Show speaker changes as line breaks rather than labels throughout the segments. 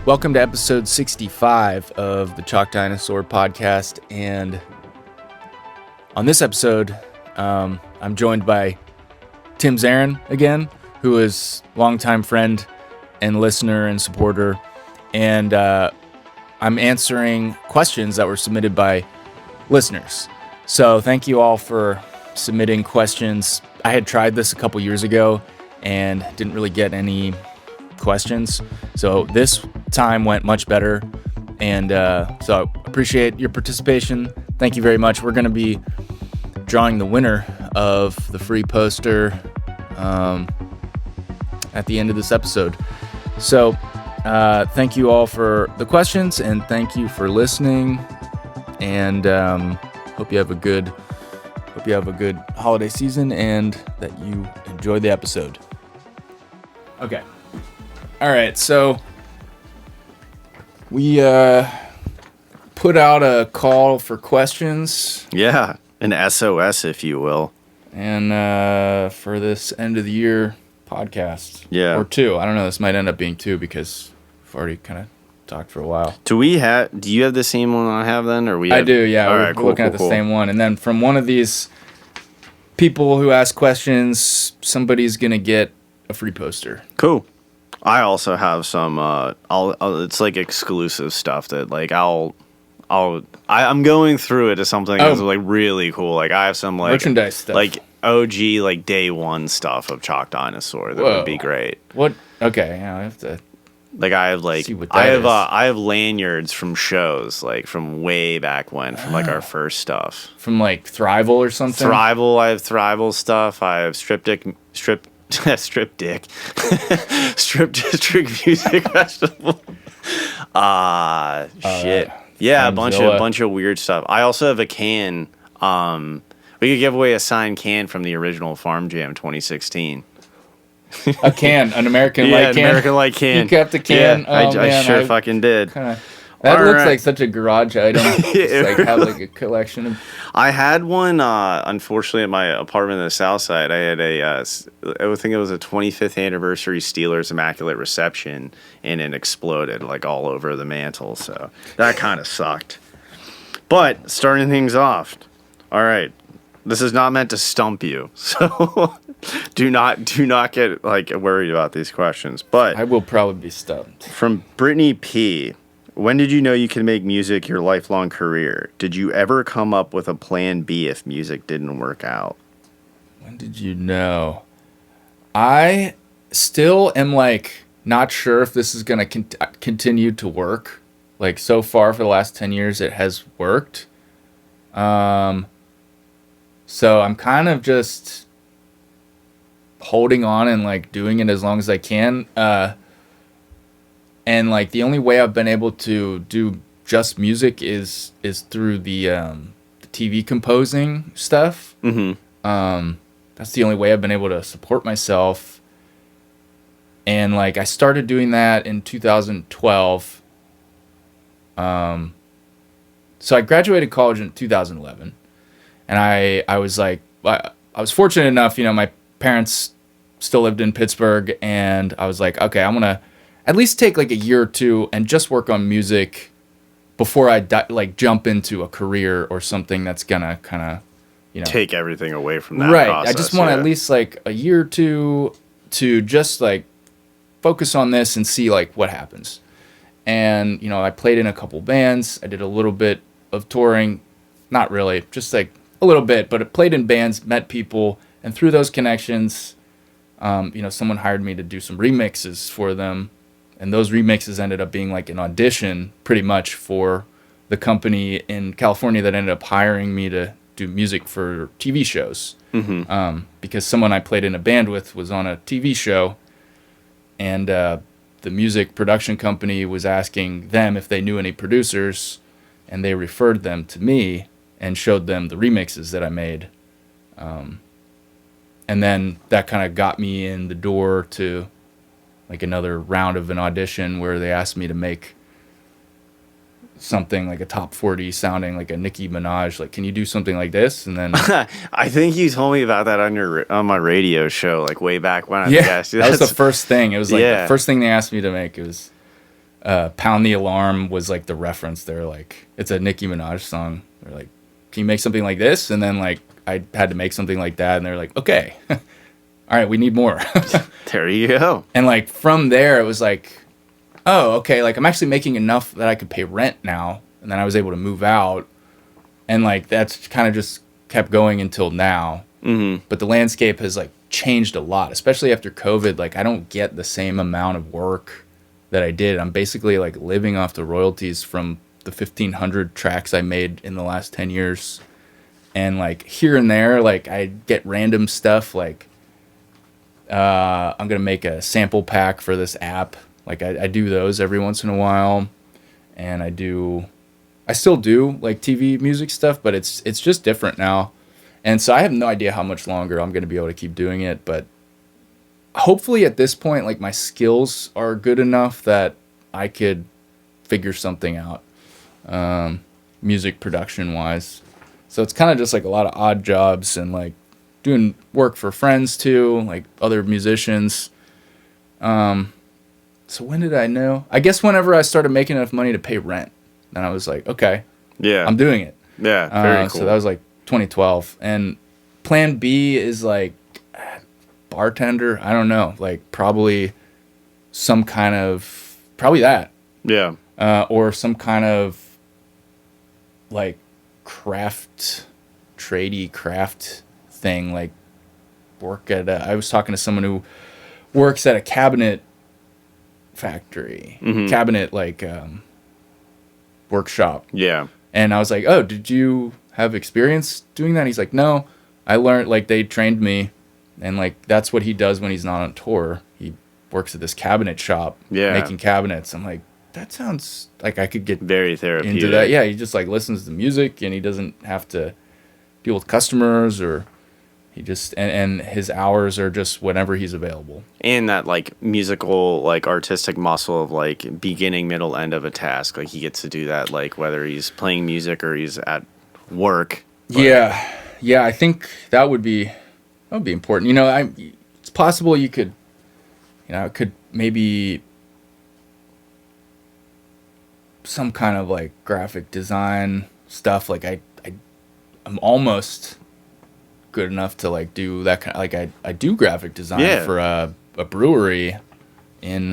Welcome to episode 65 of the Dinosaur podcast, and on this episode, I'm joined by Tim Zarin again, who is longtime friend and listener and supporter, and I'm answering questions that were submitted by listeners. So thank you all for submitting questions. I had tried this a couple years ago and didn't really get any questions, so this time went much better, and so I appreciate your participation. Thank you very much. We're going to be drawing the winner of the free poster at the end of this episode. So thank you all for the questions, and thank you for listening, and hope you have a good holiday season and that you enjoy the episode. Okay. All right, so we put out a call for questions.
Yeah, an SOS, if you will.
And for this end of the year podcast.
Yeah.
Or two. I don't know. This might end up being two because we've already kind of talked for a while.
Do you have the same one I have then?
I do, yeah. We're looking at the same one. And then from one of these people who ask questions, somebody's going to get a free poster.
Cool. I also have some. It's like exclusive stuff that like I'm going through it as something that's like really cool. Like I have some like
merchandise stuff,
like OG like day one stuff of Chalk Dinosaur that would be great.
What? Okay, yeah, I have to.
Like I have like I have lanyards from shows like from way back when, from like our first stuff.
From like Thrival or something.
Thrival, I have Thrival stuff. I have Strip District Music Festival. Shit. Yeah, a bunch of weird stuff. I also have a can. We could give away a signed can from the original Farm Jam 2016.
A can, an American Light can.
American Light can.
You kept a can.
Yeah, I sure fucking did.
That looks like such a garage item. Just like have like a collection of.
I had one. Unfortunately, at my apartment in the South Side, I had I think it was a 25th anniversary Steelers Immaculate Reception, and it exploded like all over the mantle. So that kind of sucked. But starting things off, all right. This is not meant to stump you, so do not get like worried about these questions. But
I will probably be stumped.
From Brittany P. When did you know you could make music your lifelong career? Did you ever come up with a plan B if music didn't work out?
When did you know? I still am like not sure if this is going to continue to work. Like so far for the last 10 years it has worked. So I'm kind of just holding on and like doing it as long as I can. And like the only way I've been able to do just music is through the TV composing stuff. Mm-hmm. That's the only way I've been able to support myself. And like I started doing that in 2012. So I graduated college in 2011, and I was like I was fortunate enough, my parents still lived in Pittsburgh, and I was like, okay, I'm gonna at least take like a year or two and just work on music before I jump into a career or something that's gonna kind of,
take everything away from that
process. I just want at least like a year or two to just like focus on this and see like what happens. And, I played in a couple bands. I did a little bit of touring, not really, just like a little bit, but I played in bands, met people, and through those connections, someone hired me to do some remixes for them. And those remixes ended up being like an audition pretty much for the company in California that ended up hiring me to do music for TV shows. Mm-hmm. Because someone I played in a band with was on a TV show, and the music production company was asking them if they knew any producers, and they referred them to me and showed them the remixes that I made. And then that kind of got me in the door to like another round of an audition where they asked me to make something like a top 40 sounding like a Nicki Minaj. Like, can you do something like this? And then
I think you told me about that on my radio show, like way back when.
That was the first thing. It was like the first thing they asked me to make. It was Pound the Alarm was like the reference. They're like, it's a Nicki Minaj song. They're like, can you make something like this? And then like I had to make something like that, and they're like, okay, all right, we need more.
There you go.
And like from there, it was like, oh, okay, like I'm actually making enough that I could pay rent now, and then I was able to move out, and like that's kind of just kept going until now.
Mm-hmm.
But the landscape has like changed a lot, especially after COVID. Like I don't get the same amount of work that I did. I'm basically like living off the royalties from the 1,500 tracks I made in the last 10 years. And like here and there, like I get random stuff like I'm going to make a sample pack for this app. Like I do those every once in a while. And I still do like TV music stuff, but it's just different now. And so I have no idea how much longer I'm going to be able to keep doing it, but hopefully at this point, like my skills are good enough that I could figure something out, music production wise. So it's kind of just like a lot of odd jobs and like doing work for friends too, like other musicians. So when did I know? I guess whenever I started making enough money to pay rent, then I was like, okay,
Yeah.
I'm doing it.
Yeah. Very cool.
So that was like 2012. And plan B is like bartender. I don't know, like probably some kind of, probably that.
Yeah.
Or some kind of like tradey craft thing, like work at I was talking to someone who works at a cabinet factory, cabinet like workshop.
Yeah.
And I was like, oh, did you have experience doing that? He's like, no, I learned, like they trained me, and like that's what he does when he's not on tour. He works at this cabinet shop, making cabinets. I'm like, that sounds like I could get
very therapeutic
into that. Yeah, he just like listens to music and he doesn't have to deal with customers, or he just and his hours are just whenever he's available.
And that like musical, like artistic muscle of like beginning, middle, end of a task. Like he gets to do that, like whether he's playing music or he's at work. But
Yeah. I think that would be important. You know, it's possible you could, it could maybe some kind of like graphic design stuff. Like I'm almost good enough to like do that kind of, like I do graphic design for a brewery in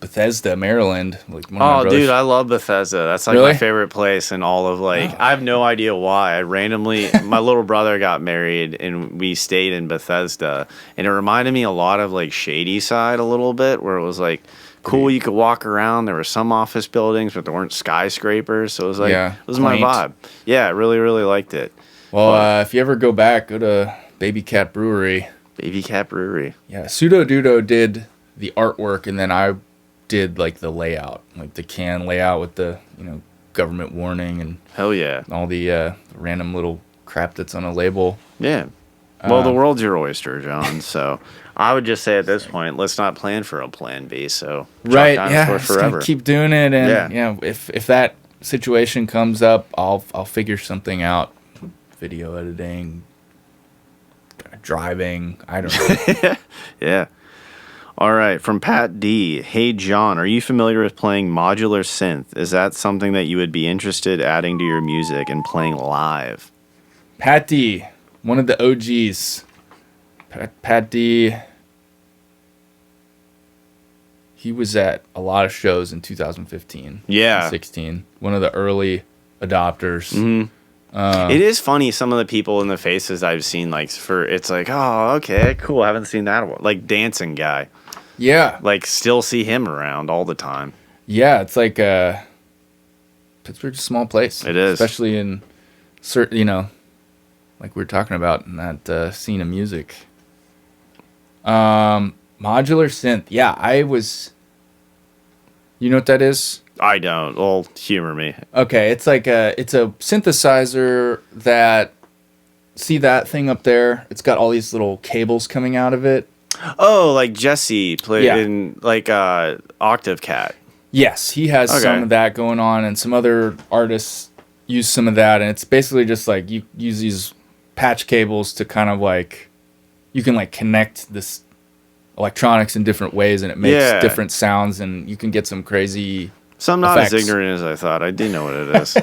Bethesda, Maryland. Like one of my brothers.
Dude, I love Bethesda. That's like
Really?
my favorite place in all of like. I have no idea why. I randomly, my little brother got married and we stayed in Bethesda, and it reminded me a lot of like Shady Side a little bit, where it was like cool. You could walk around. There were some office buildings, but there weren't skyscrapers. So it was like it was my vibe. Yeah, I really, really liked it.
Well, if you ever go back, go to Baby Cat Brewery.
Baby Cat Brewery.
Yeah, Pseudo Dudo did the artwork, and then I did like the layout, like the can layout with the government warning and
hell yeah,
all the random little crap that's on a label.
Yeah. Well, the world's your oyster, John. So I would just say at this point, let's not plan for a plan B. So
right,
Dinosaur
just
forever.
gonna keep doing it, and if that situation comes up, I'll figure something out. Video editing, driving, I don't know.
Yeah. All right, from Pat D. Hey, John, are you familiar with playing modular synth? Is that something that you would be interested adding to your music and playing live?
Pat D, one of the OGs. Pat D, he was at a lot of shows in 2015.
Yeah.
16. One of the early adopters.
Mm-hmm. It is funny, some of the people in the faces I've seen, like, it's like, oh, okay, cool, I haven't seen that one. Like, Dancing Guy.
Yeah.
Like, still see him around all the time.
Yeah, it's like Pittsburgh's a small place.
It is.
Especially in certain, like we were talking about in that scene of music. Modular synth. Yeah, you know what that is?
I don't. Well, humor me.
Okay, it's like it's a synthesizer that, see that thing up there? It's got all these little cables coming out of it.
Oh, like Jesse played in like Octave Cat.
Yes, he has some of that going on, and some other artists use some of that, and it's basically just like you use these patch cables to kind of like, you can like connect this electronics in different ways, and it makes
Yeah.
different sounds, and you can get some crazy
So I'm not
effects.
as ignorant as I thought. I do know what it is.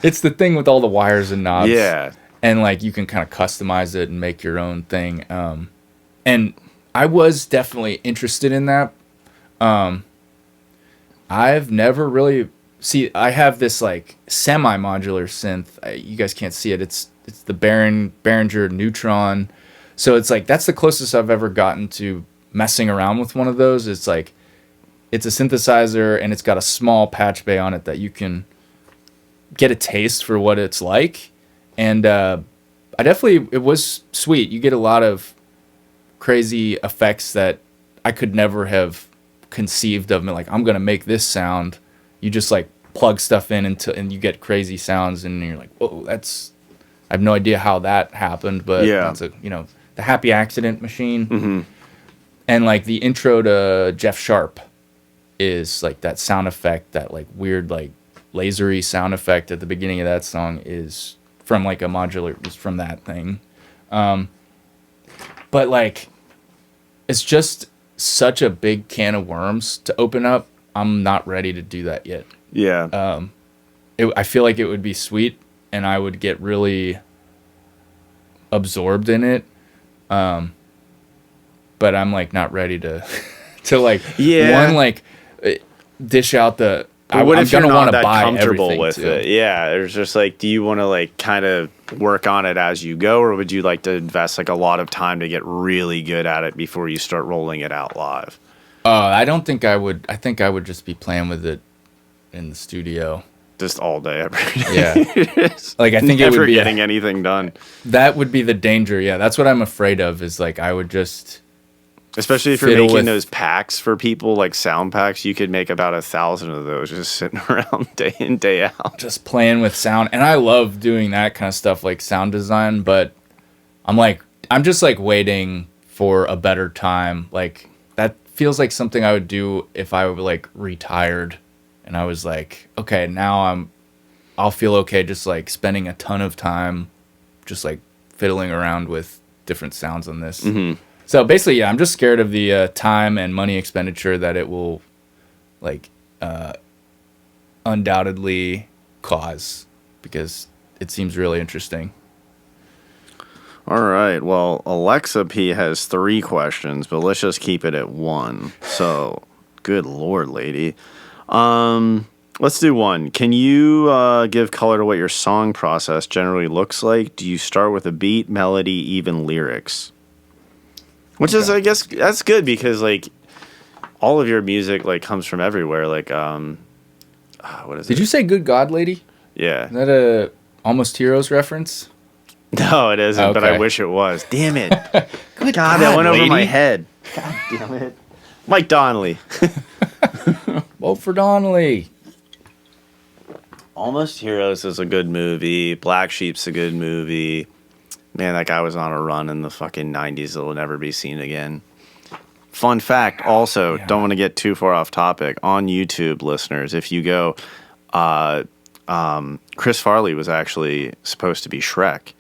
It's the thing with all the wires and knobs.
Yeah.
And like you can kind of customize it and make your own thing. And I was definitely interested in that. I've never really I have this like semi-modular synth. You guys can't see it. It's the Behringer Neutron. So it's like that's the closest I've ever gotten to messing around with one of those. It's like it's a synthesizer and it's got a small patch bay on it that you can get a taste for what it's like. And it was sweet. You get a lot of crazy effects that I could never have conceived of. Like, I'm going to make this sound. You just like plug stuff in and you get crazy sounds and you're like, whoa, I have no idea how that happened, but it's the happy accident machine.
Mm-hmm.
And like the intro to Jeff Sharp is like that sound effect, that like weird, like lasery sound effect at the beginning of that song is from like a modular, just from that thing. But like, it's just such a big can of worms to open up. I'm not ready to do that yet.
Yeah.
I feel like it would be sweet and I would get really absorbed in it. But I'm like not ready to like dish out the.
What if you're not that
buy
comfortable with
too.
it? Yeah, it's just like, do you want to like kind of work on it as you go, or would you like to invest like a lot of time to get really good at it before you start rolling it out live?
I don't think I would. I think I would just be playing with it in the studio,
just all day, every day.
Yeah, like I think
never
it would be
getting anything done.
That would be the danger. Yeah, that's what I'm afraid of. Is like I would just.
Especially if you're making those packs for people, like sound packs, you could make about 1,000 of those just sitting around day in, day out.
Just playing with sound. And I love doing that kind of stuff, like sound design, but I'm just like waiting for a better time. Like that feels like something I would do if I were like retired and I was like, okay, now I'll feel okay just like spending a ton of time just like fiddling around with different sounds on this.
Mm-hmm.
So basically, yeah, I'm just scared of the time and money expenditure that it will, like, undoubtedly cause, because it seems really interesting.
All right. Well, Alexa P has 3 questions, but let's just keep it at 1. So, good Lord, lady. Let's do 1. Can you give color to what your song process generally looks like? Do you start with a beat, melody, even lyrics? Which is, I guess, that's good because, like, all of your music, like, comes from everywhere. Like, what is it?
Did you say Good God, Lady?
Yeah.
Is that a Almost Heroes reference?
No, it isn't, but I wish it was. Damn it. Good God, that went over my head. God damn it. Mike Donnelly.
Vote for Donnelly.
Almost Heroes is a good movie. Black Sheep's a good movie. Man, that guy was on a run in the fucking 90s that will never be seen again. Fun fact, also, don't want to get too far off topic. On YouTube, listeners, if you go, Chris Farley was actually supposed to be Shrek.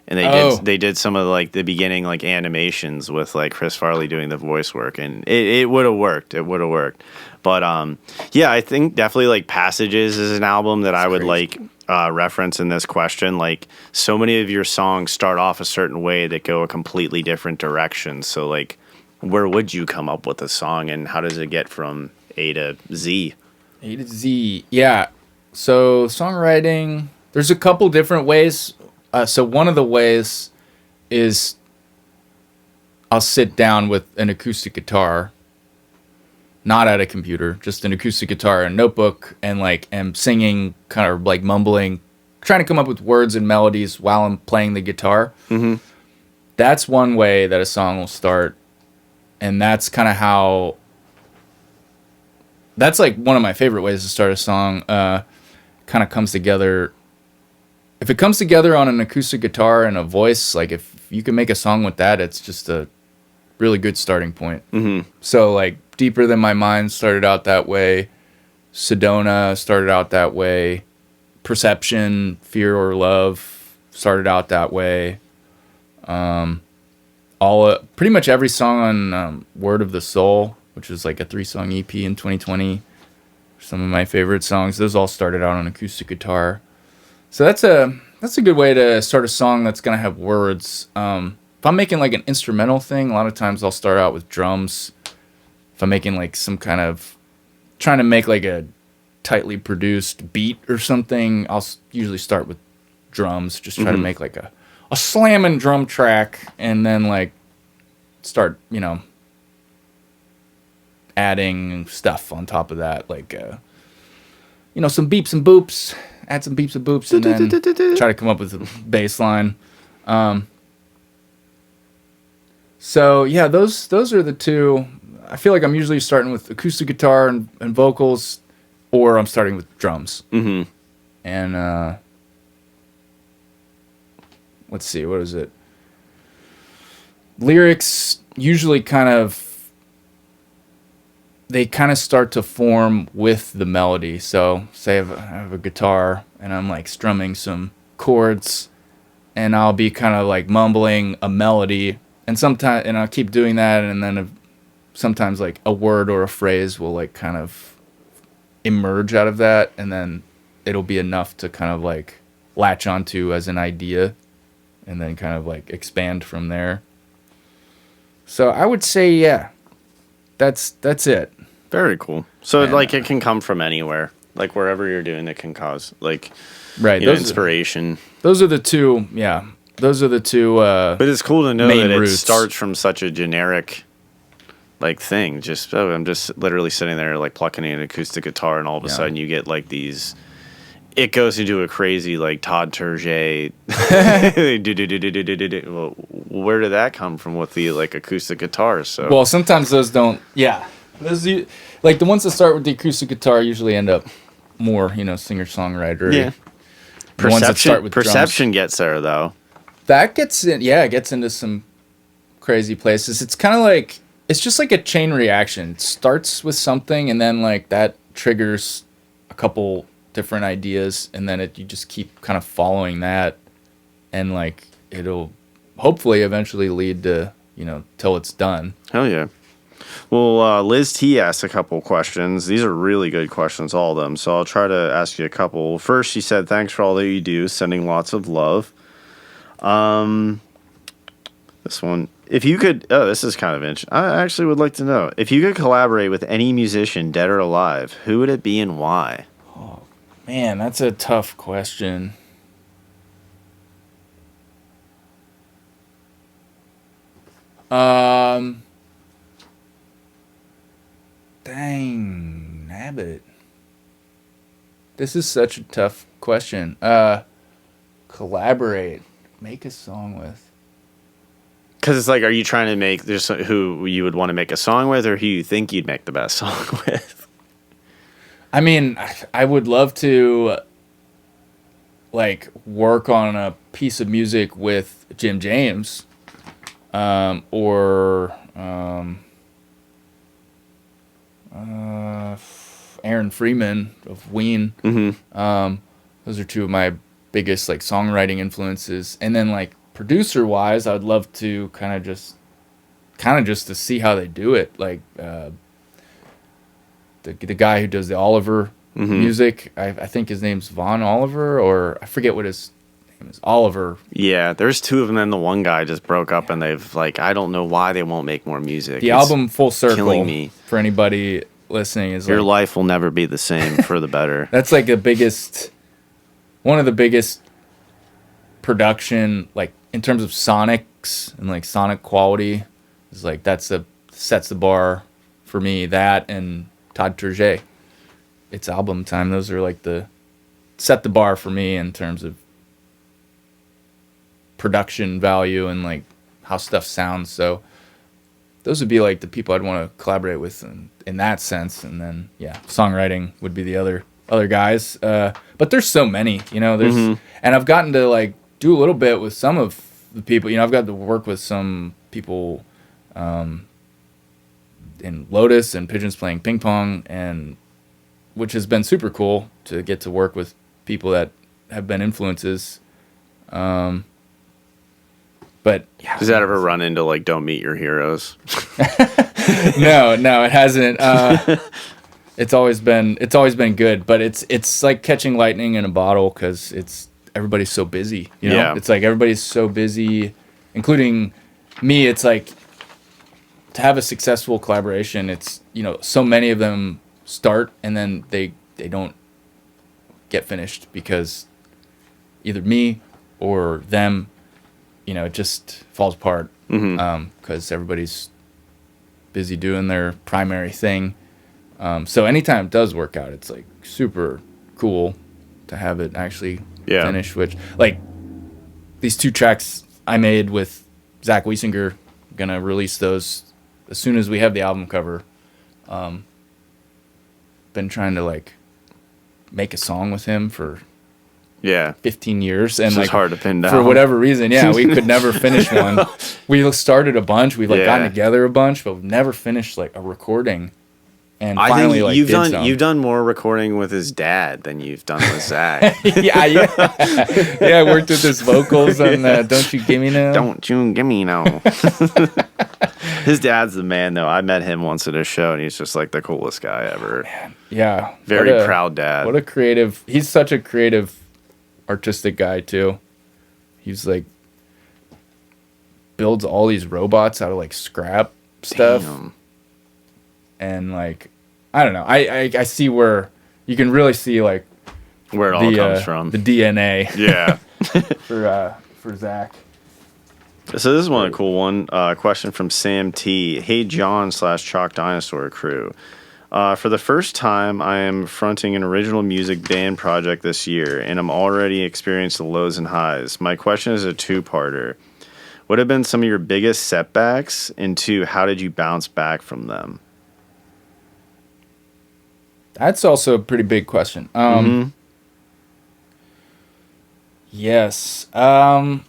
And they did some of like the beginning like animations with like Chris Farley doing the voice work, and it would have worked. It would have worked. But yeah, I think definitely like Passages is an album that I would crazy. Reference in this question. Like so many of your songs start off a certain way that go a completely different direction. So like where would you come up with a song and how does it get from A to Z?
A to Z. Yeah. So songwriting, there's a couple different ways. So one of the ways is I'll sit down with an acoustic guitar, not at a computer, just an acoustic guitar and notebook, and like am singing, kind of like mumbling, trying to come up with words and melodies while I'm playing the guitar.
Mm-hmm.
That's one way that a song will start, and that's kind of how. That's like one of my favorite ways to start a song. Kind of comes together. If it comes together on an acoustic guitar and a voice, like if you can make a song with that, it's just a really good starting point.
Mm-hmm.
So like Deeper Than My Mind started out that way. Sedona started out that way. Perception, Fear or Love started out that way. All pretty much every song on Word of the Soul, which was like a 3-song EP in 2020. Some of my favorite songs. Those all started out on acoustic guitar. So that's a good way to start a song that's gonna have words. If I'm making like an instrumental thing, a lot of times I'll start out with drums. If I'm making like some kind of trying to make like a tightly produced beat or something, I'll usually start with drums. Just try to make like a slamming drum track, and then like start, adding stuff on top of that, like some beeps and boops. Add some beeps and boops, and then try to come up with a bass line. So yeah, those are the two. I feel like I'm usually starting with acoustic guitar and vocals, or I'm starting with drums. Mm-hmm. And let's see, what is it? Lyrics usually they kind of start to form with the melody. So say I have a guitar and I'm like strumming some chords, and I'll be kind of like mumbling a melody, and I'll keep doing that, and then sometimes like a word or a phrase will like kind of emerge out of that, and then it'll be enough to kind of like latch onto as an idea, and then kind of like expand from there. So I would say, yeah, that's it.
Very cool. So like it can come from anywhere, like wherever you're doing it can cause like inspiration.
Those are the two. Yeah, those are the two.
But it's cool to know that
roots.
It starts from such a generic like thing. Just I'm just literally sitting there like plucking an acoustic guitar, and all of a sudden you get like these. It goes into a crazy like Todd Terje. Well, where did that come from with the like acoustic guitars? So
well, sometimes those don't. Yeah, those like the ones that start with the acoustic guitar usually end up more singer songwriter.
Yeah. Perception gets there though.
That gets in. Yeah, it gets into some crazy places. It's kind of like it's just like a chain reaction. It starts with something, and then like that triggers a couple different ideas, and then you just keep kind of following that, and like it'll hopefully eventually lead to till it's done.
Hell yeah. Well, Liz T asked a couple questions. These are really good questions, all of them, so I'll try to ask you a couple. First, she said thanks for all that you do, sending lots of love. This one, if you could, this is kind of interesting. I actually would like to know, if you could collaborate with any musician, dead or alive, who would it be and why?
Man, that's a tough question. Dang, nabbit. This is such a tough question. Collaborate, make a song with.
Because it's like, are you trying to make just who you would want to make a song with, or who you think you'd make the best song with?
I mean, I would love to like work on a piece of music with Jim James, or Aaron Freeman of Ween. Mm-hmm. Those are two of my biggest like songwriting influences. And then like producer wise, I would love to kind of just to see how they do it. Like the guy who does the Oliver music, I think his name's Von Oliver, or I forget what his name is. Oliver.
Yeah, there's two of them, and the one guy just broke up, and they've like, I don't know why they won't make more music.
The album Full Circle,
killing me.
For anybody listening, is
your life will never be the same for the better.
That's like one of the biggest production, like in terms of sonics and like sonic quality, is like sets the bar for me. That and Todd Terje, It's Album Time. Those are like set the bar for me in terms of production value and like how stuff sounds. So those would be like the people I'd want to collaborate with in that sense. And then songwriting would be the other guys. But there's so many, and I've gotten to like do a little bit with some of the people. I've got to work with some people in Lotus and Pigeons Playing Ping Pong, and which has been super cool to get to work with people that have been influences. But yeah,
Does that ever run into like don't meet your heroes?
no, it hasn't. It's always been good, but it's like catching lightning in a bottle because everybody's so busy. You know,
Yeah.
it's like everybody's so busy, including me. It's like to have a successful collaboration. It's so many of them start and then they don't get finished because either me or them, it just falls apart because everybody's busy doing their primary thing. So anytime it does work out, it's like super cool to have it actually finish. Which like these 2 tracks I made with Zach Wiesinger, gonna release those as soon as we have the album cover. Been trying to like make a song with him for 15 years, and
it's hard to pin down
for whatever reason. Yeah, we could never finish one. We started a bunch. We've gotten together a bunch, but we've never finished like a recording. And
I
finally,
think
like
you've done more recording with his dad than you've done with Zach.
yeah. I worked with his vocals on "Don't You Gimme No."
Don't you gimme no. His dad's the man, though. I met him once at a show, and he's just like the coolest guy ever.
Man, yeah,
very proud dad.
What a creative! He's such a creative, artistic guy too. He's like builds all these robots out of like scrap stuff.
Damn.
And like, I don't know. I see where you can really see like
where it all comes from.
The DNA.
Yeah.
for Zach.
So this is one a cool one. Question from Sam T. Hey John / Chalk Dinosaur crew. For the first time, I am fronting an original music band project this year, and I'm already experienced the lows and highs. My question is a 2-parter. What have been some of your biggest setbacks? And 2, how did you bounce back from them?
That's also a pretty big question. Yes. I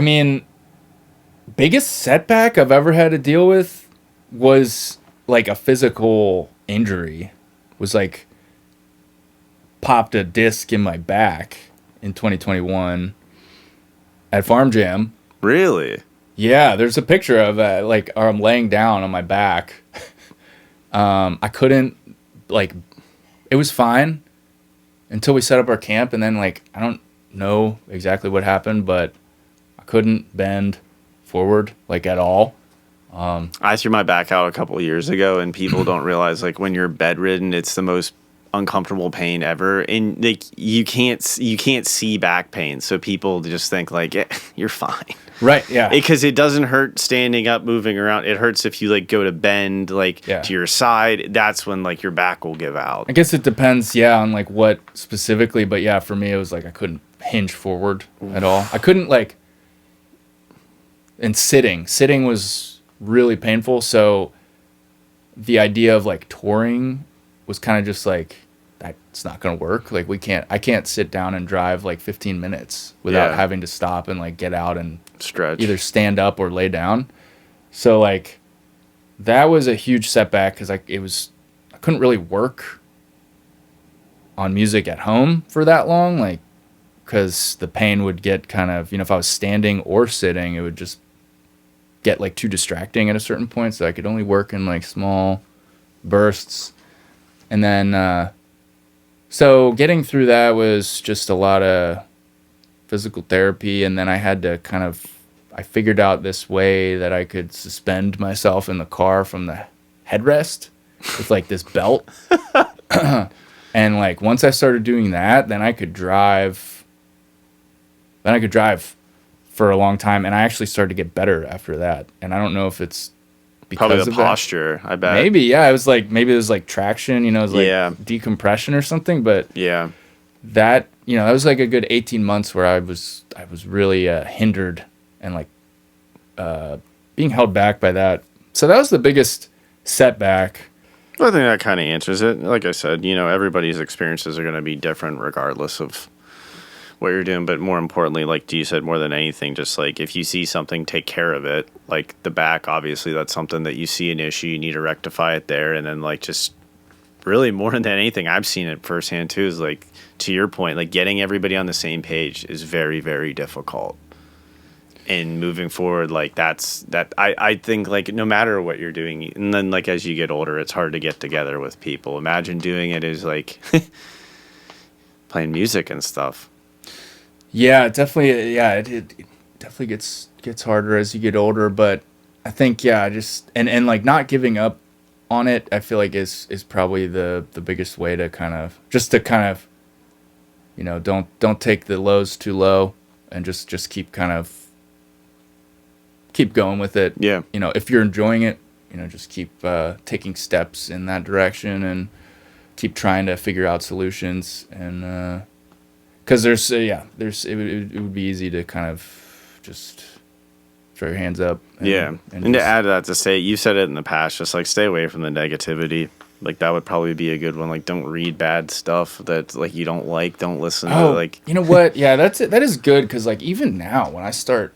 mean, biggest setback I've ever had to deal with was like a physical injury. Was like popped a disc in my back in 2021 at Farm Jam.
Really?
Yeah, there's a picture of like I'm laying down on my back. I couldn't it was fine until we set up our camp, and then like I don't know exactly what happened, but I couldn't bend forward like at all.
I threw my back out a couple of years ago, and people don't realize like when you're bedridden, it's the most uncomfortable pain ever, and like you can't see back pain, so people just think like you're fine.
Right, yeah.
Because it doesn't hurt standing up, moving around. It hurts if you like go to bend to your side. That's when like your back will give out.
I guess it depends, on like what specifically, but yeah, for me it was like I couldn't hinge forward at all. I couldn't like, and sitting was really painful. So the idea of like touring was kind of just like, it's not going to work. Like I can't sit down and drive like 15 minutes without having to stop and like get out and
stretch,
either stand up or lay down. So like that was a huge setback because I couldn't really work on music at home for that long. Like, cause the pain would get kind of, if I was standing or sitting, it would just get like too distracting at a certain point. So I could only work in like small bursts. And then, so getting through that was just a lot of physical therapy. And then I had to I figured out this way that I could suspend myself in the car from the headrest with like this belt. And like, once I started doing that, then I could drive for a long time. And I actually started to get better after that. And I don't know if it's because
probably the
of
posture, I bet.
Maybe, yeah. It was like, maybe it was like traction, it was like decompression or something. But
yeah,
that, that was like a good 18 months where I was really hindered and like being held back by that. So that was the biggest setback.
I think that kind of answers it. Like I said, everybody's experiences are going to be different regardless of what you're doing. But more importantly, like you said, more than anything, just like if you see something, take care of it. Like the back, obviously, that's something that you see an issue, you need to rectify it there. And then like just really more than anything, I've seen it firsthand too, is like, to your point, like getting everybody on the same page is very, very difficult. And moving forward, like I think like no matter what you're doing, and then like as you get older, it's hard to get together with people. Imagine doing it as like playing music and stuff.
Yeah, definitely. Yeah, it definitely gets harder as you get older. But I think just and like not giving up on it, I feel like is probably the biggest way to kind of don't take the lows too low, and just keep going with it.
Yeah.
If you're enjoying it, just keep taking steps in that direction and keep trying to figure out solutions. And because it would be easy to kind of just throw your hands up.
And to add to that, to say, you said it in the past, just like stay away from the negativity. Like that would probably be a good one. Like don't read bad stuff that like you don't like. Don't listen to like.
You know what? Yeah, that's it. That is good because like even now when I start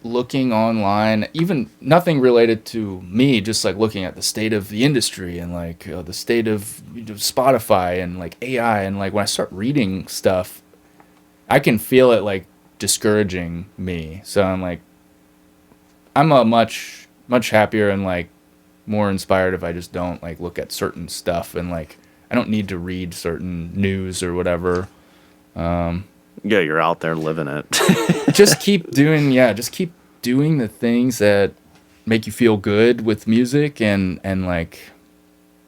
looking online, even nothing related to me, just like looking at the state of the industry and like the state of Spotify and like AI, and like when I start reading stuff, I can feel it like discouraging me. So I'm a much happier and like more inspired if I just don't like look at certain stuff, and like I don't need to read certain news or whatever.
Yeah, you're out there living it.
just keep doing the things that make you feel good with music, and like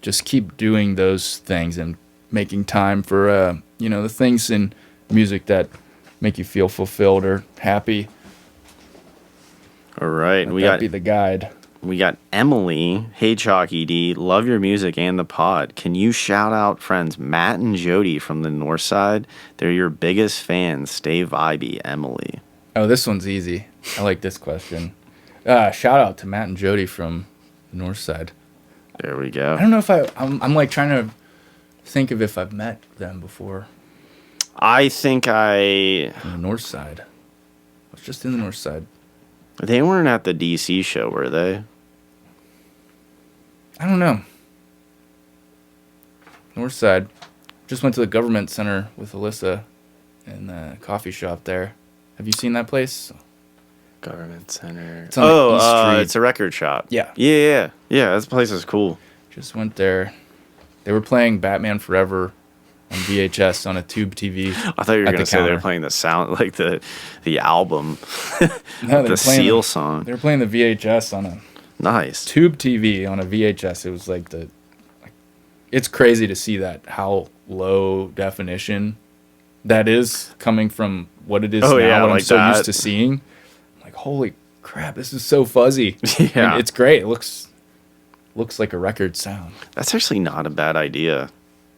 just keep doing those things and making time for the things in music that make you feel fulfilled or happy.
All right,
Let that be the guide.
We got Emily. Hey, Chalky D. Love your music and the pod. Can you shout out friends Matt and Jody from the North Side? They're your biggest fans. Stay vibey, Emily.
Oh, this one's easy. I like this question. Shout out to Matt and Jody from the North Side.
There we go.
I don't know if I'm like trying to think of if I've met them before.
I think
On the North Side. I was just in the North Side.
They weren't at the DC show, were they?
I don't know. North Side. Just went to the government center with Alyssa in the coffee shop there. Have you seen that place?
Government center.
It's on the East Street.
It's a record shop.
Yeah.
Yeah. That place is cool.
Just went there. They were playing Batman Forever on VHS on a tube TV.
I thought you were going to say they were playing the sound, like the album, the Seal song.
They were playing the VHS on a
nice
tube TV on a VHS. It was like it's crazy to see that how low definition that is coming from what it is now.
Yeah,
what
like
I'm so
that.
used to seeing. I'm like, holy crap, this is so fuzzy.
Yeah,
and it's great. It looks like a record sound.
That's actually not a bad idea.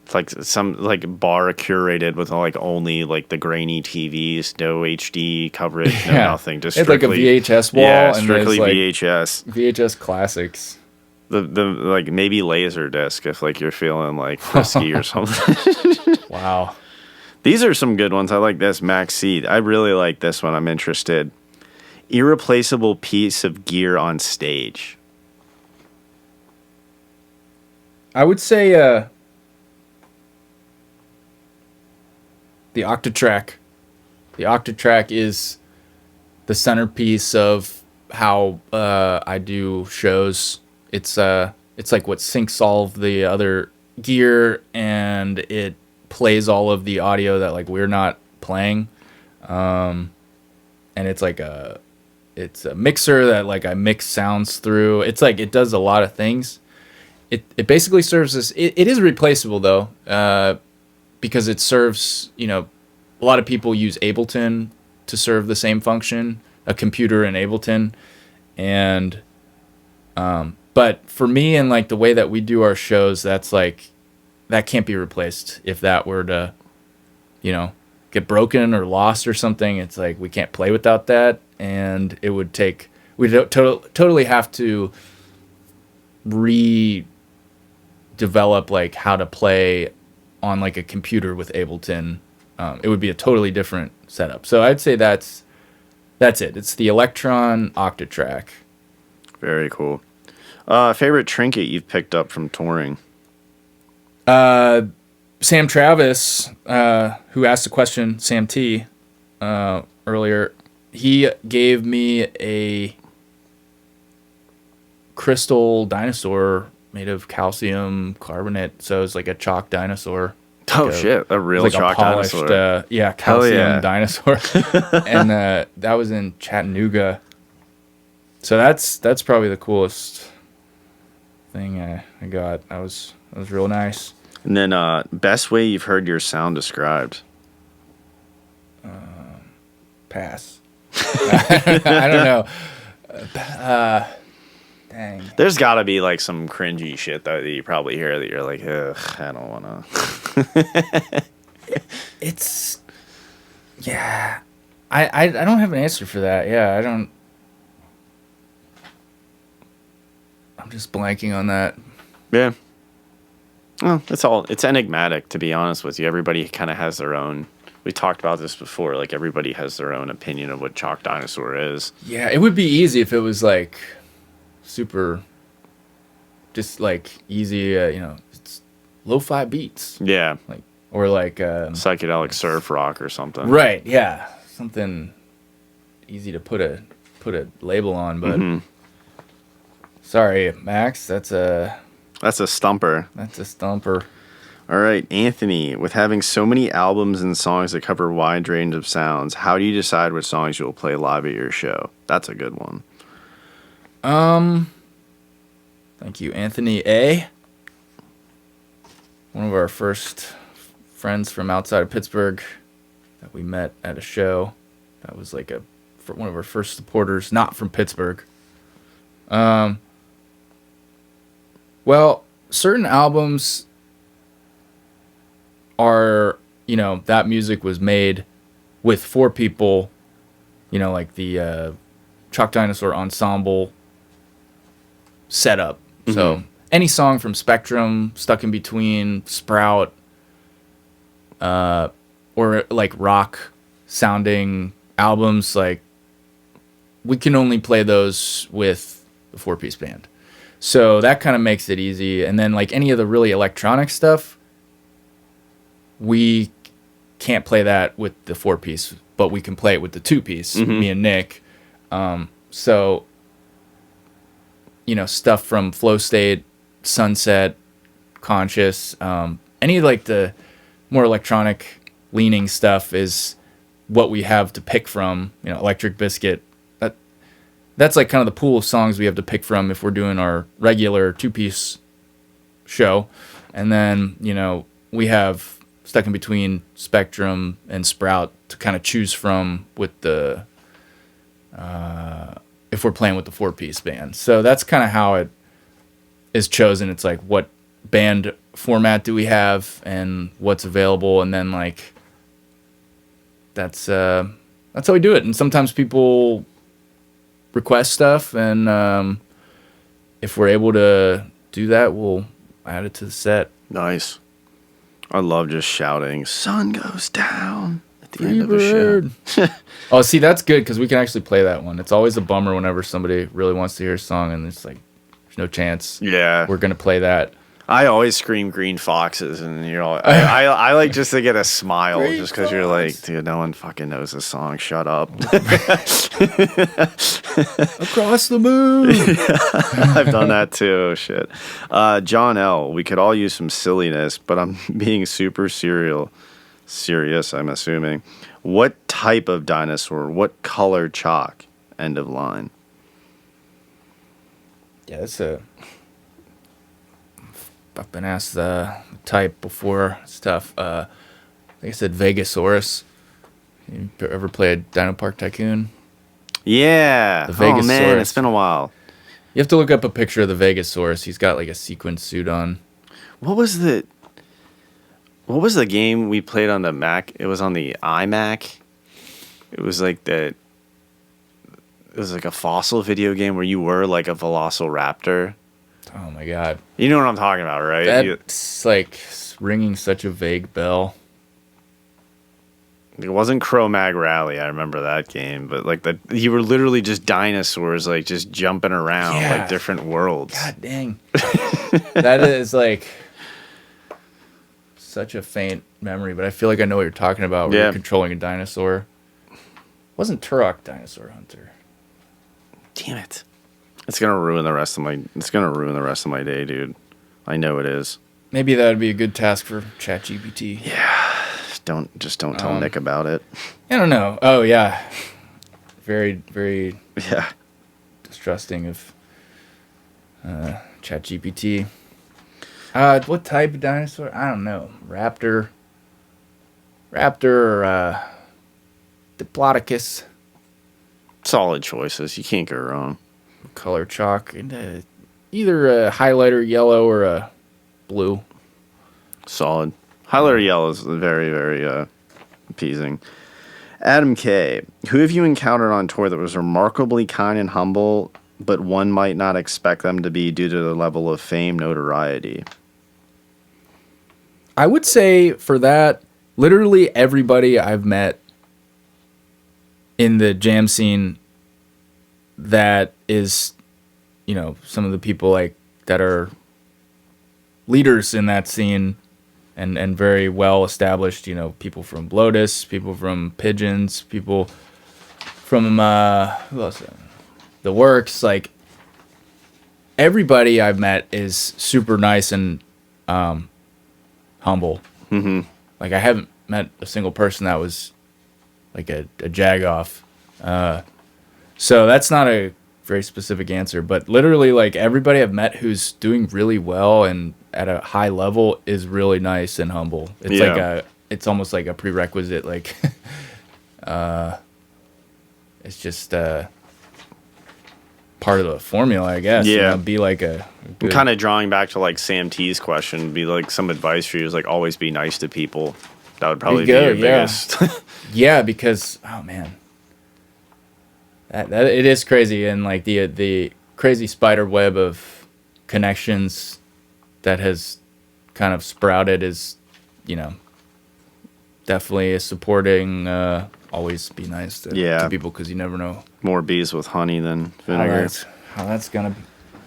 It's like some like bar curated with like only like the grainy TVs, no HD coverage, no nothing. Just
it's
strictly,
like a VHS wall.
Yeah,
and
strictly
like
VHS.
VHS classics.
The like maybe laser disc if like you're feeling like frisky or something.
Wow.
These are some good ones. I like this Max Seed. I really like this one. I'm interested. Irreplaceable piece of gear on stage.
I would say the Octatrack. The Octatrack is the centerpiece of how I do shows. It's like what syncs all of the other gear, and it plays all of the audio that like we're not playing. And it's like it's a mixer that like I mix sounds through. It's like it does a lot of things. It basically serves as it is replaceable though, because it serves, a lot of people use Ableton to serve the same function, a computer in Ableton, and but for me and like the way that we do our shows, that's like that can't be replaced. If that were to, get broken or lost or something, it's like we can't play without that, and it would take we'd totally have to redevelop like how to play on like a computer with Ableton. It would be a totally different setup. So I'd say that's it. It's the Electron Octatrack.
Very cool. Favorite trinket you've picked up from touring?
Sam Travis, who asked a question, Sam T, earlier, he gave me a crystal dinosaur made of calcium carbonate. So it's like a chalk dinosaur.
Oh shit, a real chalk dinosaur.
Calcium dinosaur. And that was in Chattanooga. So that's probably the coolest thing I got. That was real nice.
And then best way you've heard your sound described.
Pass. I don't know. Dang.
There's got to be like some cringy shit though that you probably hear that you're like, ugh, I don't want to.
It's yeah. I don't have an answer for that. Yeah, I don't. I'm just blanking on that.
Yeah. Well, it's enigmatic, to be honest with you. Everybody kind of has their own. We talked about this before. Like, everybody has their own opinion of what chalk dinosaur is.
Yeah, it would be easy if it was like super, just like easy. It's lo-fi beats.
Yeah.
Like or like
psychedelic surf rock or something.
Right. Yeah. Something easy to put a label on, but sorry, Max. That's a
stumper.
That's a stumper.
All right, Anthony, with having so many albums and songs that cover a wide range of sounds, how do you decide what songs you'll play live at your show? That's a good one.
Thank you, Anthony A. One of our first friends from outside of Pittsburgh that we met at a show. That was like one of our first supporters, not from Pittsburgh. Well, certain albums are, that music was made with 4 people, like the Chalk Dinosaur Ensemble setup. Mm-hmm. So any song from Spectrum, Stuck in Between, Sprout, or like rock sounding albums, like we can only play those with the 4-piece band. So that kind of makes it easy. And then like any of the really electronic stuff, we can't play that with the 4-piece, but we can play it with the 2-piece, me and Nick. So, stuff from Flow State, Sunset, Conscious, any like the more electronic leaning stuff is what we have to pick from. Electric Biscuit. That's like kind of the pool of songs we have to pick from if we're doing our regular 2-piece show. And then, we have Stuck in Between, Spectrum, and Sprout to kind of choose from with the if we're playing with the 4-piece band. So that's kind of how it is chosen. It's like what band format do we have and what's available, and then like that's how we do it. And sometimes people request stuff, and if we're able to do that, we'll add it to the set.
Nice. I love just shouting, "Sun goes down" at the end of a show.
Oh, see, that's good because we can actually play that one. It's always a bummer whenever somebody really wants to hear a song and it's like, there's no chance.
Yeah.
We're going to play that.
I always scream Green Foxes, and I like just to get a smile Green just because you're like, dude, no one fucking knows this song. Shut up.
Across the moon.
I've done that too. Shit. John L. We could all use some silliness, but I'm being super serious, I'm assuming. What type of dinosaur? What color chalk? End of line.
Yeah, that's I've been asked the type before. It's tough. I think I said Vegasaurus. You ever played Dino Park Tycoon?
Yeah.
The Vegasaurus.
Oh man, it's been a while.
You have to look up a picture of the Vegasaurus. He's got like a sequin suit on.
What was the game we played on the Mac? It was on the iMac. It was like a fossil video game where you were like a velociraptor.
Oh my god.
You know what I'm talking about, right?
That's like ringing such a vague bell.
It wasn't Cro-Mag Rally, I remember that game, but like you were literally just dinosaurs like just jumping around like different worlds.
God dang. That is like such a faint memory, but I feel like I know what you're talking about. Where
Yeah.
you're controlling a dinosaur. Wasn't Turok Dinosaur Hunter?
Damn it. It's gonna ruin the rest of my day, dude. I know it is.
Maybe that would be a good task for ChatGPT.
Just don't tell Nick about it.
I don't know. Oh yeah, very very
Yeah.
distrusting of ChatGPT. What type of dinosaur? I don't know. Raptor or Diplodocus.
Solid choices. You can't go wrong.
Color chalk. And, either a highlighter yellow or a blue.
Solid. Highlighter yellow is very, very appeasing. Adam K. Who have you encountered on tour that was remarkably kind and humble, but one might not expect them to be due to their level of fame, notoriety?
I would say for that, literally everybody I've met in the jam scene that is, some of the people like that are leaders in that scene and very well established, people from Lotus, people from Pigeons, people from who else? The Works, like everybody I've met is super nice and humble.
Mm-hmm.
Like I haven't met a single person that was like a jagoff. So that's not a very specific answer, but literally like everybody I've met who's doing really well and at a high level is really nice and humble. It's it's almost like a prerequisite. Like, it's just part of the formula, I guess.
Yeah.
Be like a good,
Kind of drawing back to like Sam T's question, be like some advice for you is like always be nice to people. That would probably be your biggest.
yeah, because oh man, that it is crazy, and like the crazy spider web of connections that has kind of sprouted is, definitely is supporting. Always be nice to people because you never know
More bees with honey than vinegar.
how that's gonna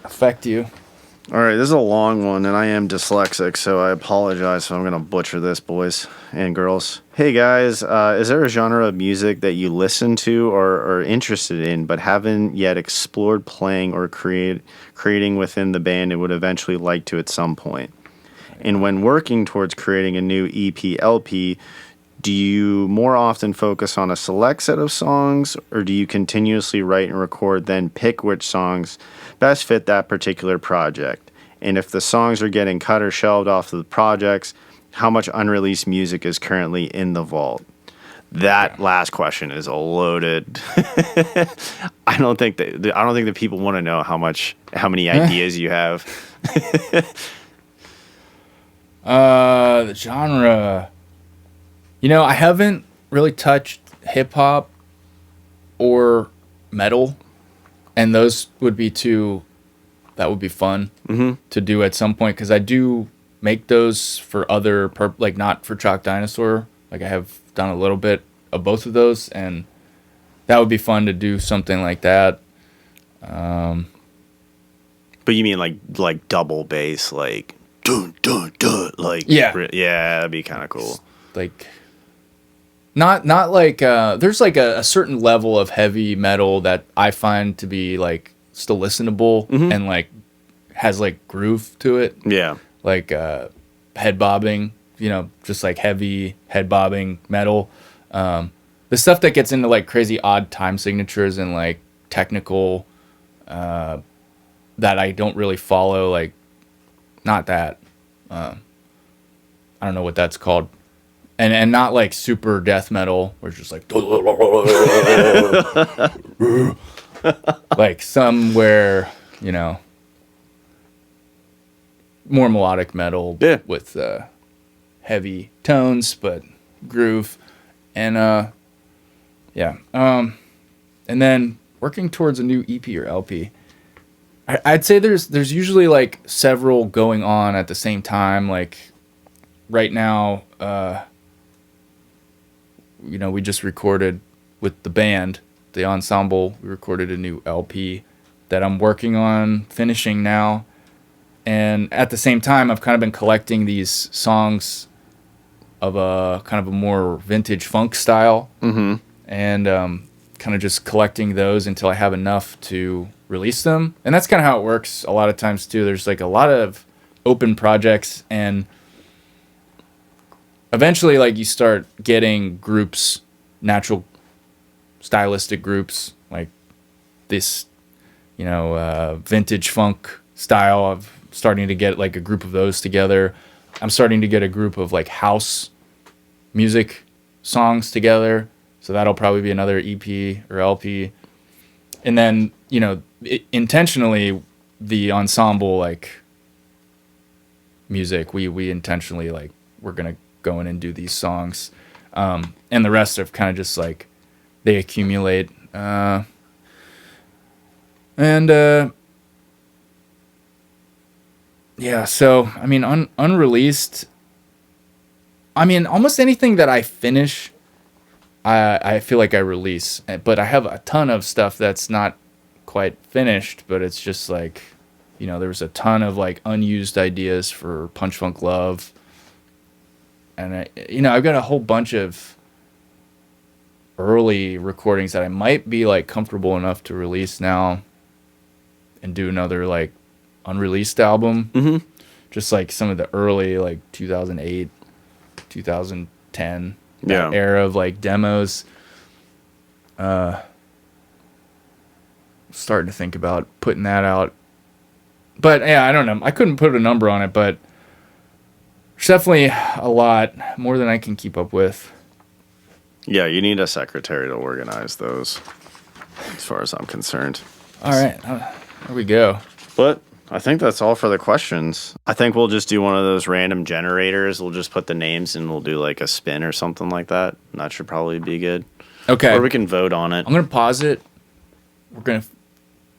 affect you.
All right, this is a long one, and I am dyslexic, so I apologize if I'm going to butcher this, boys and girls. Hey, guys, is there a genre of music that you listen to or are interested in but haven't yet explored playing or creating within the band and would eventually like to at some point? And when working towards creating a new EP, LP, do you more often focus on a select set of songs, or do you continuously write and record, then pick which songs best fit that particular project? And if the songs are getting cut or shelved off of the projects, how much unreleased music is currently in the vault? That last question is loaded. I don't think that people want to know how many ideas you have.
The genre. I haven't really touched hip hop or metal, and those would be that would be fun to do at some point, because I do make those for other like not for Chalk Dinosaur. Like I have done a little bit of both of those, and that would be fun to do something like that.
But you mean like double bass, like dun dun dun, like
yeah,
that'd be kind of cool.
Like not like there's like a certain level of heavy metal that I find to be like still listenable and like has like groove to it.
Yeah,
like head bobbing, just like heavy head bobbing metal. The stuff that gets into like crazy odd time signatures and like technical that I don't really follow, like not that. I don't know what that's called. And not like super death metal where it's just like like somewhere, more melodic metal with heavy tones but groove. And and then working towards a new EP or LP. I'd say there's usually like several going on at the same time. Like right now, we just recorded with the band, the ensemble. We recorded a new LP that I'm working on finishing now. And at the same time, I've kind of been collecting these songs of a kind of a more vintage funk style, and kind of just collecting those until I have enough to release them. And that's kind of how it works a lot of times too. There's like a lot of open projects, and eventually like you start getting groups, natural stylistic groups like this, vintage funk style of starting to get like a group of those together. I'm starting to get a group of like house music songs together. So that'll probably be another EP or LP. And then, intentionally the ensemble like music, we intentionally like, we're going to go in and do these songs. And the rest are kind of just like, they accumulate. Yeah, so, I mean, unreleased, I mean, almost anything that I finish, I feel like I release. But I have a ton of stuff that's not quite finished, but it's just like, there was a ton of like unused ideas for Punch Funk Love. And, I've got a whole bunch of early recordings that I might be like comfortable enough to release now and do another like unreleased album.
Mm-hmm.
Just like some of the early like 2008, 2010 that era of like demos. Starting to think about putting that out. But yeah, I don't know. I couldn't put a number on it, but there's definitely a lot more than I can keep up with.
Yeah, you need a secretary to organize those, as far as I'm concerned.
All right, there we go.
But I think that's all for the questions. I think we'll just do one of those random generators. We'll just put the names and we'll do like a spin or something like that. That should probably be good.
Okay.
Or we can vote on it.
I'm going to pause it. We're going to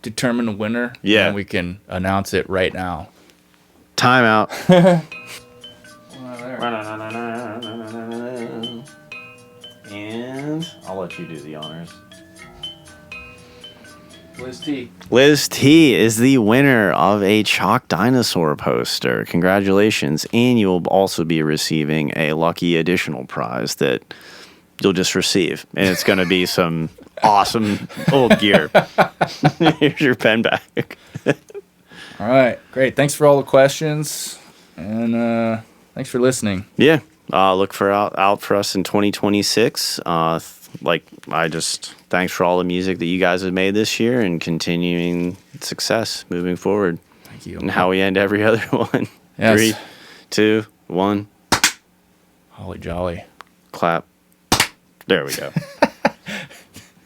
determine the winner.
Yeah.
And we can announce it right now.
Timeout. And I'll let you do the honors.
Liz T.
Liz T is the winner of a Chalk Dinosaur poster. Congratulations. And you will also be receiving a lucky additional prize that you'll just receive. And it's going to be some awesome old gear. Here's your pen back.
All right. Great. Thanks for all the questions. And thanks for listening.
Yeah. Look for out for us in 2026. Thanks for all the music that you guys have made this year and continuing success moving forward.
Thank you.
And how we end every other one.
Yes.
3, 2, 1.
Holly jolly.
Clap. There we go.